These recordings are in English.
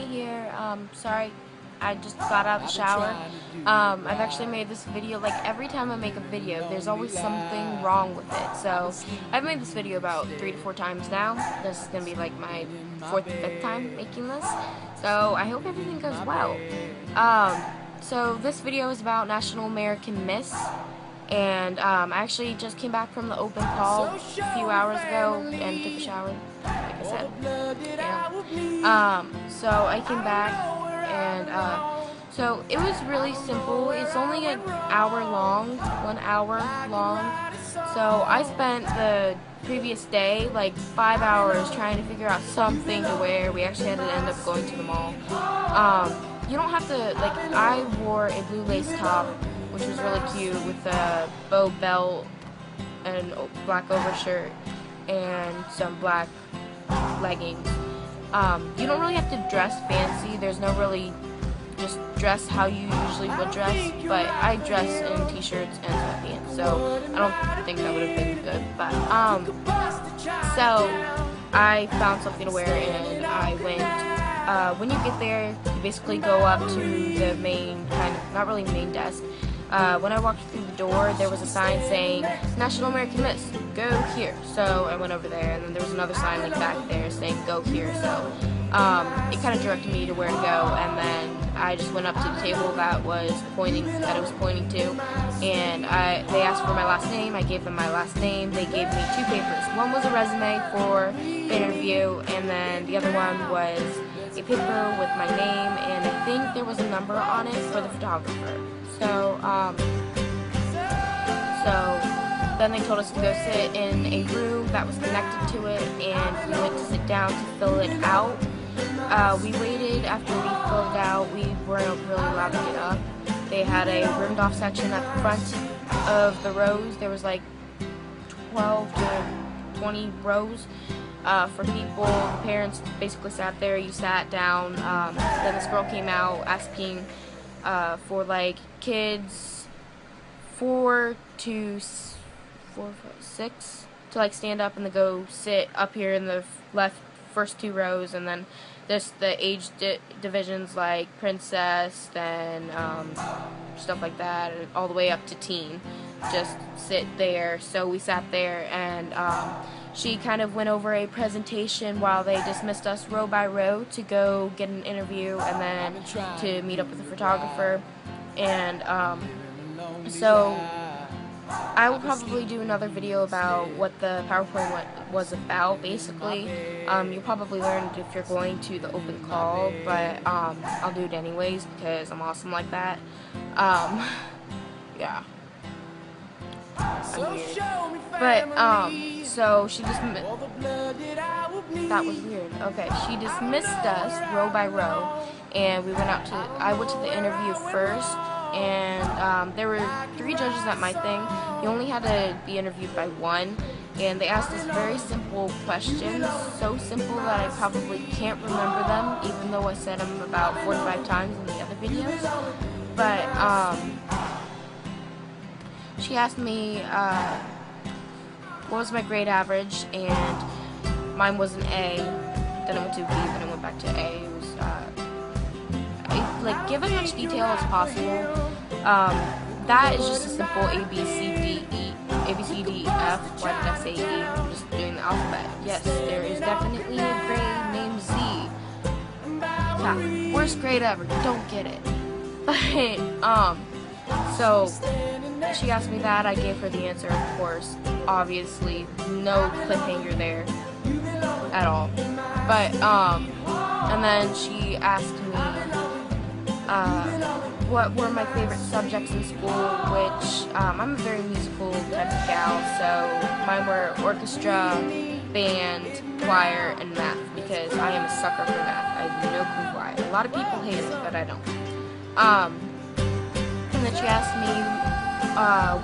here. Sorry, I just got out of the shower. I've actually made this video, like every time I make a video, there's always something wrong with it. So I've made this video about 3 to 4 times now. This is going to be like my 4th, 5th time making this. So I hope everything goes well. So this video is about National American Miss. And I actually just came back from the open call a few hours ago and took a shower, like I said. Yeah. So I came back and so it was really simple. It's only an hour long, 1 hour long. So I spent the previous day like 5 hours trying to figure out something to wear. We actually had to end up going to the mall. You don't have to, like, I wore a blue lace top, which was really cute, with a bow belt and black overshirt and some black leggings. You don't really have to dress fancy. There's no really just dress how you usually would dress, but I dress in t-shirts and sweatpants, so I don't think that would have been good. But so I found something to wear and I went. When you get there, you basically go up to the main, kind of, not really main desk. When I walked through the door, there was a sign saying, National American Miss, go here. So I went over there, and then there was another sign like back there saying, go here. So it kind of directed me to where to go, and then I just went up to the table that it was pointing to, and they asked for my last name. I gave them my last name. They gave me 2 papers. One was a resume for the interview, and then the other one was a paper with my name, and I think there was a number on it for the photographer. So then they told us to go sit in a room that was connected to it, and we went to sit down to fill it out. We waited after we filled it out. We weren't really allowed to get up. They had a rimmed off section at the front of the rows. There was like 12 to 20 rows for people. The parents basically sat there. You sat down. Then this girl came out asking for like kids 4 to 6 to like stand up and then go sit up here in the first 2 rows, and then there's the age divisions like princess and stuff like that, all the way up to teen. Just sit there. So we sat there, and she kind of went over a presentation while they dismissed us row by row to go get an interview and then to meet up with the photographer. And so I will probably do another video about what the PowerPoint was about, basically. You'll probably learn it if you're going to the open call, but I'll do it anyways because I'm awesome like that. Yeah. But, so she just, that was weird. Okay, she dismissed us row by row, and we went out to, I went to the interview first, and there were 3 judges at my thing. You only had to be interviewed by 1, and they asked us very simple questions, so simple that I probably can't remember them, even though I said them about 4 to 5 times in the other videos. But, she asked me what was my grade average, and mine was an A. Then I went to B, then I went back to A. It was like, give as much detail as possible. That is just a simple A, B, C, D, E, F. Why did I say E? I'm just doing the alphabet. Yes, there is definitely a grade named Z. Yeah, worst grade ever. Don't get it. But so she asked me that. I gave her the answer, of course. Obviously, no cliffhanger there at all. But and then she asked me what were my favorite subjects in school, which I'm a very musical type of gal, so mine were orchestra, band, choir, and math, because I am a sucker for math. I have no clue why. A lot of people hate it, but I don't. And then she asked me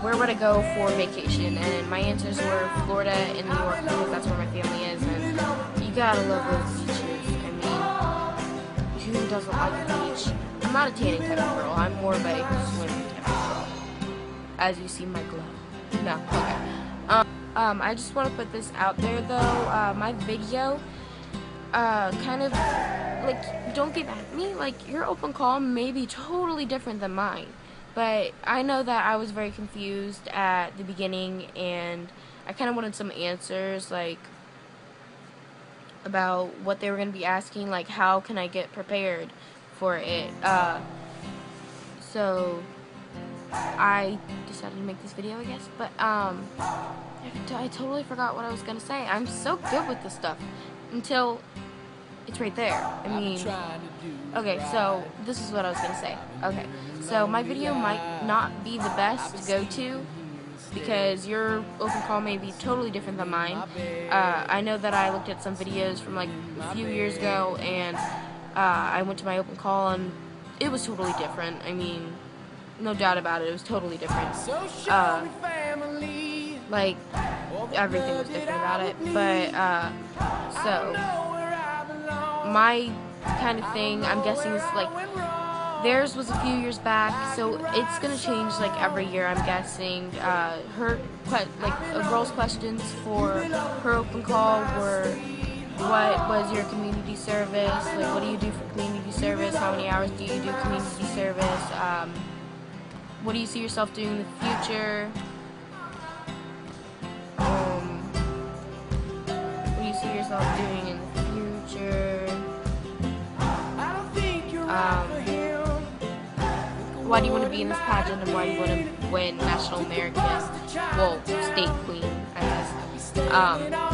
where would I go for vacation, and my answers were Florida and New York, because that's where my family is, and you gotta love those beaches. I mean, who doesn't like the beach? I'm not a tanning type of girl. I'm more of a swimming type of girl. As you see my glow. No, okay. I just want to put this out there though. My video kind of like, don't get mad at me. Like, your open call may be totally different than mine. But I know that I was very confused at the beginning, and I kind of wanted some answers, like, about what they were going to be asking, like, how can I get prepared for it. So I decided to make this video, I guess. But, I totally forgot what I was going to say. I'm so good with this stuff until it's right there. I mean, okay, so this is what I was going to say. Okay, so my video might not be the best to go to because your open call may be totally different than mine. I know that I looked at some videos from like a few years ago, and I went to my open call and it was totally different. I mean, no doubt about it, it was totally different. Like, everything was different about it. But, so my kind of thing, I'm guessing, is like, theirs was a few years back, so it's gonna change like every year, I'm guessing. A girl's questions for her open call were, what was your community service? Like, what do you do for community service? How many hours do you do community service? What do you see yourself doing in the future? What do you see yourself doing in the future? Why do you want to be in this pageant, and why do you want to win National American, well, State Queen, I guess.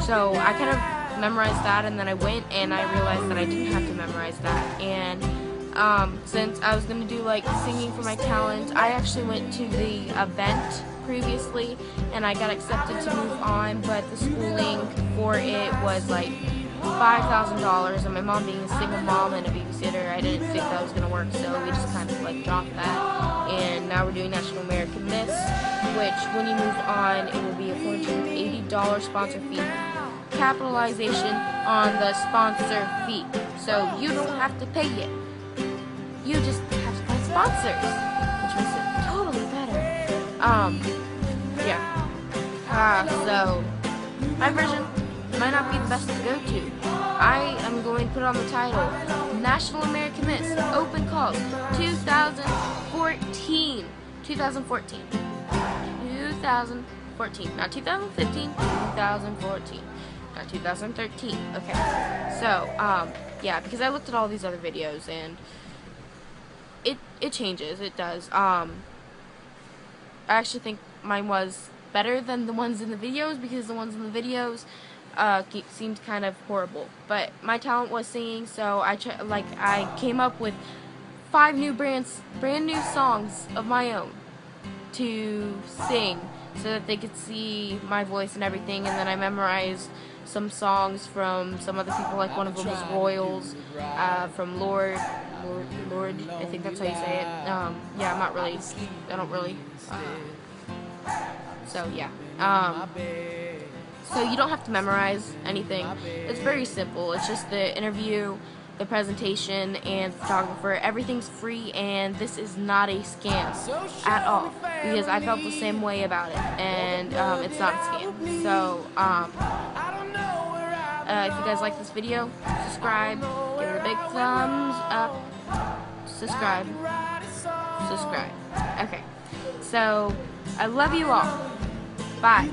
So I kind of memorized that, and then I went and I realized that I didn't have to memorize that. And since I was going to do like singing for my talent, I actually went to the event previously and I got accepted to move on, but the schooling for it was like $5,000, and my mom being a single mom and a babysitter, I didn't think that was going to work, so we just kind of like dropped that. And now we're doing National American Miss, which when you move on, it will be a $480 sponsor fee. Capitalization on the sponsor fee, so you don't have to pay it. You just have to find sponsors, which makes it totally better. So my version might not be the best to go to. I am going to put on the title, National American Miss Open Calls 2014. 2014. Not 2015, 2014. Not 2013. Okay. So, yeah, because I looked at all these other videos and it changes. It does. I actually think mine was better than the ones in the videos, because the ones in the videos seemed kind of horrible. But my talent was singing, so I came up with 5 new brand new songs of my own to sing, so that they could see my voice and everything. And then I memorized some songs from some other people, like one of them was Royals, from Lorde, I think that's how you say it. Yeah, I don't really, so yeah. So you don't have to memorize anything. It's very simple. It's just the interview, the presentation, and photographer. Everything's free, and this is not a scam at all, because I felt the same way about it, and it's not a scam. So if you guys like this video, subscribe, give it a big thumbs up, subscribe. Okay, so I love you all. Bye.